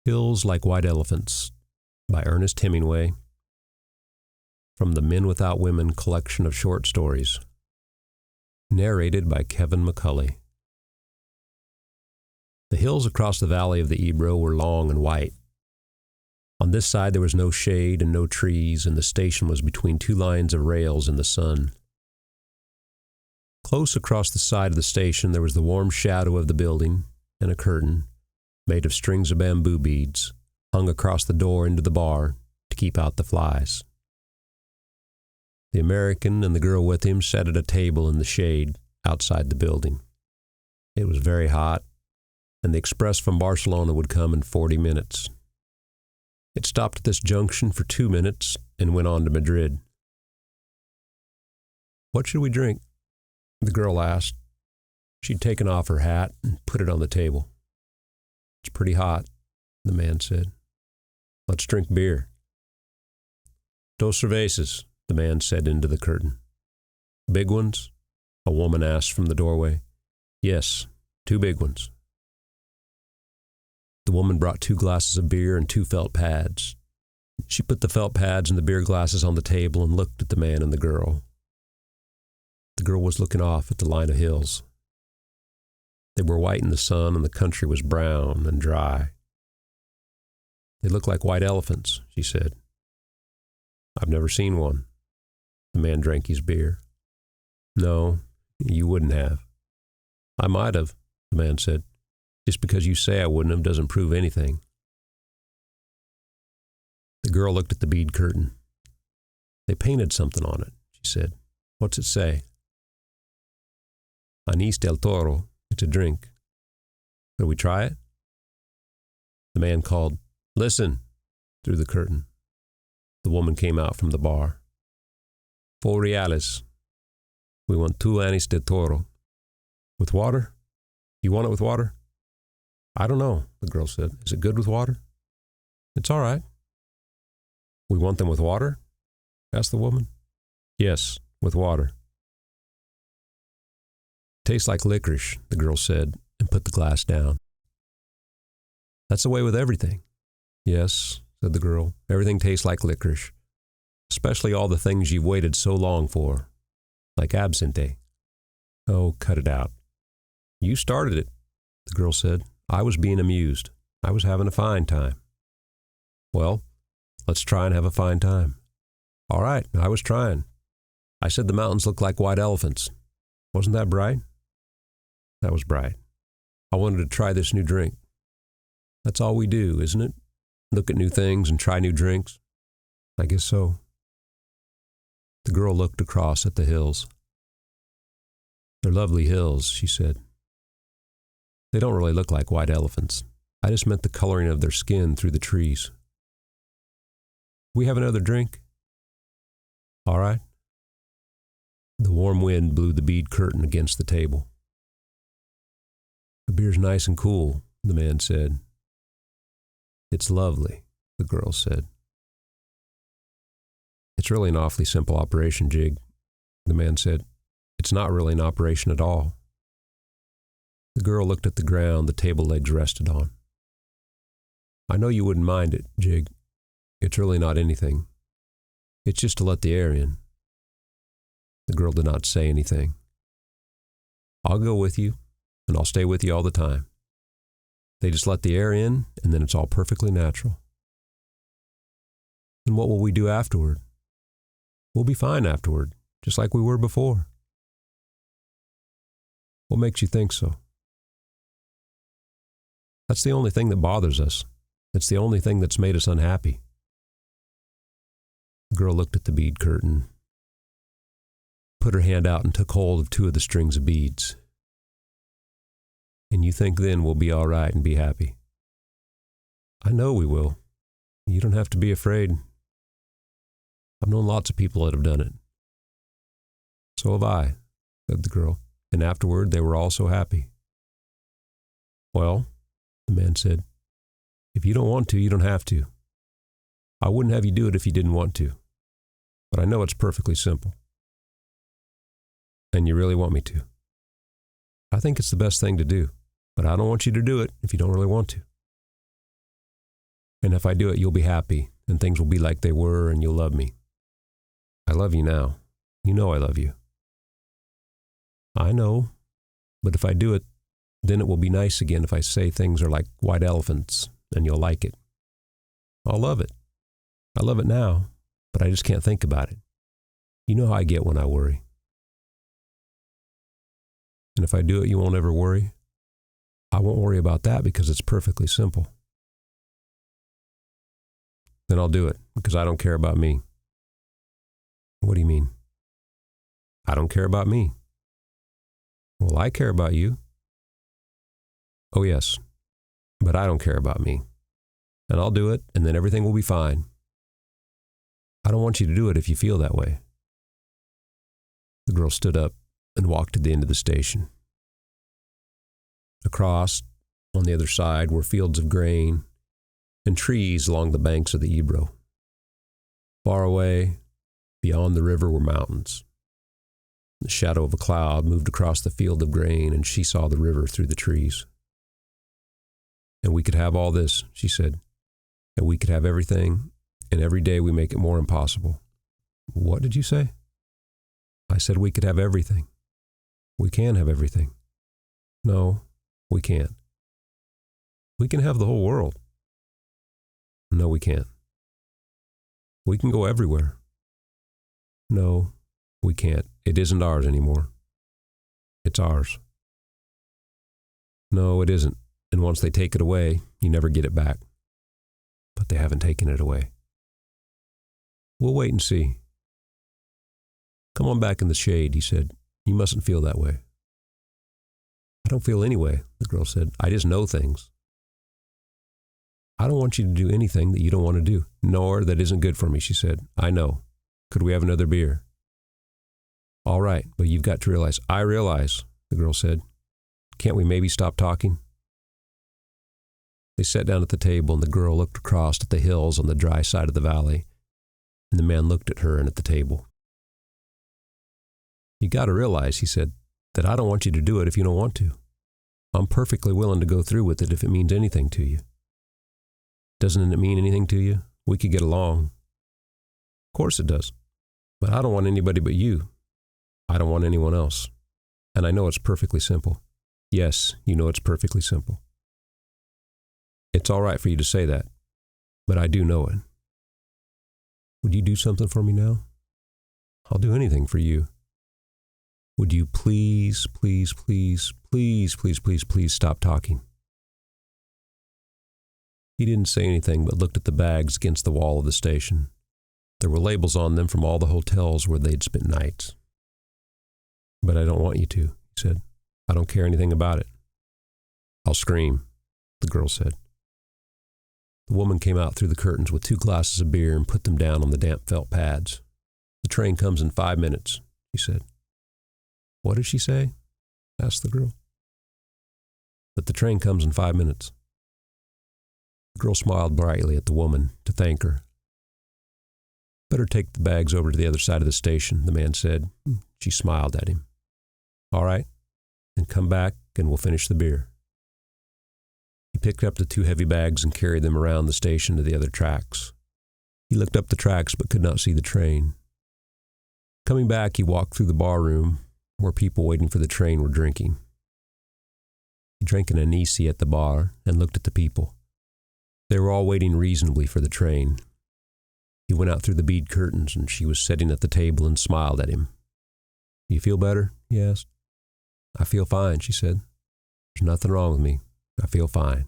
Hills Like White Elephants by Ernest Hemingway, from the Men Without Women collection of short stories. Narrated by Kevin McCulley. The hills across the valley of the Ebro were long and white. On this side there was no shade and no trees, and the station was between two lines of rails in the sun. Close across the side of the station there was the warm shadow of the building, and a curtain, made of strings of bamboo beads, hung across the door into the bar to keep out the flies. The American and the girl with him sat at a table in the shade outside the building. It was very hot, and the express from Barcelona would come in 40 minutes. It stopped at this junction for 2 minutes and went on to Madrid. "What should we drink?" the girl asked. She'd taken off her hat and put it on the table. "It's pretty hot," the man said. "Let's drink beer." "Dos cervezas," the man said into the curtain. "Big ones?" a woman asked from the doorway. "Yes, 2 big ones." The woman brought 2 glasses of beer and 2 felt pads. She put the felt pads and the beer glasses on the table and looked at the man and the girl. The girl was looking off at the line of hills. They were white in the sun, and the country was brown and dry. "They look like white elephants," she said. "I've never seen one." The man drank his beer. "No, you wouldn't have." "I might have," the man said. "Just because you say I wouldn't have doesn't prove anything." The girl looked at the bead curtain. "They painted something on it," she said. "What's it say?" "Anís del Toro. It's a drink. Will we try it?" The man called, "Listen," through the curtain. The woman came out from the bar. "4 reales. We want 2 anís del Toro." "With water? You want it with water?" "I don't know," the girl said. "Is it good with water?" "It's all right." "We want them with water?" asked the woman. "Yes, with water." "Tastes like licorice," the girl said, and put the glass down. "That's the way with everything." "Yes," said the girl, "everything tastes like licorice, especially all the things you've waited so long for, like absinthe." "Oh, cut it out." "You started it," the girl said. "I was being amused. I was having a fine time." "Well, let's try and have a fine time." "All right, I was trying. I said the mountains look like white elephants. Wasn't that bright?" "That was bright. I wanted to try this new drink." "That's all we do, isn't it? Look at new things and try new drinks." "I guess so." The girl looked across at the hills. "They're lovely hills," she said. "They don't really look like white elephants. I just meant the coloring of their skin through the trees." "We have another drink?" "All right." The warm wind blew the bead curtain against the table. "The beer's nice and cool," the man said. "It's lovely," the girl said. "It's really an awfully simple operation, Jig," the man said. "It's not really an operation at all." The girl looked at the ground the table legs rested on. "I know you wouldn't mind it, Jig. It's really not anything. It's just to let the air in." The girl did not say anything. "I'll go with you, and I'll stay with you all the time. They just let the air in, and then it's all perfectly natural." "And what will we do afterward?" "We'll be fine afterward, just like we were before." "What makes you think so?" "That's the only thing that bothers us. It's the only thing that's made us unhappy." The girl looked at the bead curtain, put her hand out and took hold of 2 of the strings of beads. "And you think then we'll be all right and be happy?" "I know we will. You don't have to be afraid. I've known lots of people that have done it." "So have I," said the girl, "and afterward they were all so happy." "Well," the man said, "if you don't want to, you don't have to. I wouldn't have you do it if you didn't want to. But I know it's perfectly simple." "And you really want me to?" "I think it's the best thing to do, but I don't want you to do it if you don't really want to." And if I do it, you'll be happy, and things will be like they were, and you'll love me. I love you now. You know I love you. I know, but if I do it, then it will be nice again if I say things are like white elephants, and you'll like it. I'll love it. I love it now, but I just can't think about it. You know how I get when I worry. And if I do it, you won't ever worry. I won't worry about that because it's perfectly simple. Then I'll do it because I don't care about me. What do you mean? I don't care about me. Well, I care about you. Oh, yes, but I don't care about me. And I'll do it, and then everything will be fine. I don't want you to do it if you feel that way. The girl stood up and walked to the end of the station. Across, on the other side, were fields of grain and trees along the banks of the Ebro. Far away, beyond the river, were mountains. The shadow of a cloud moved across the field of grain, and she saw the river through the trees. And we could have all this, she said, and we could have everything, and every day we make it more impossible. What did you say? I said we could have everything. We can have everything. No, we can't. We can have the whole world. No, we can't. We can go everywhere. No, we can't. It isn't ours anymore. It's ours. No, it isn't. And once they take it away, you never get it back. But they haven't taken it away. We'll wait and see. Come on back in the shade, he said. You mustn't feel that way. I don't feel any way, the girl said. I just know things. I don't want you to do anything that you don't want to do, nor that isn't good for me, she said. I know. Could we have another beer? All right, but you've got to realize. I realize, the girl said. Can't we maybe stop talking? They sat down at the table, and the girl looked across at the hills on the dry side of the valley, and the man looked at her and at the table. You got to realize, he said, that I don't want you to do it if you don't want to. I'm perfectly willing to go through with it if it means anything to you. Doesn't it mean anything to you? We could get along. Of course it does. But I don't want anybody but you. I don't want anyone else. And I know it's perfectly simple. Yes, you know it's perfectly simple. It's all right for you to say that, but I do know it. Would you do something for me now? I'll do anything for you. Would you please, please, please, please, please, please, please stop talking? He didn't say anything but looked at the bags against the wall of the station. There were labels on them from all the hotels where they'd spent nights. But I don't want you to, he said. I don't care anything about it. I'll scream, the girl said. The woman came out through the curtains with 2 glasses of beer and put them down on the damp felt pads. The train comes in 5 minutes, he said. What did she say? Asked the girl. That the train comes in 5 minutes. The girl smiled brightly at the woman to thank her. Better take the bags over to the other side of the station, the man said. She smiled at him. All right, then come back and we'll finish the beer. He picked up the 2 heavy bags and carried them around the station to the other tracks. He looked up the tracks but could not see the train. Coming back, he walked through the bar room where people waiting for the train were drinking. He drank an anise at the bar and looked at the people. They were all waiting reasonably for the train. He went out through the bead curtains, and she was sitting at the table and smiled at him. Do you feel better? He asked. I feel fine, she said. There's nothing wrong with me. I feel fine.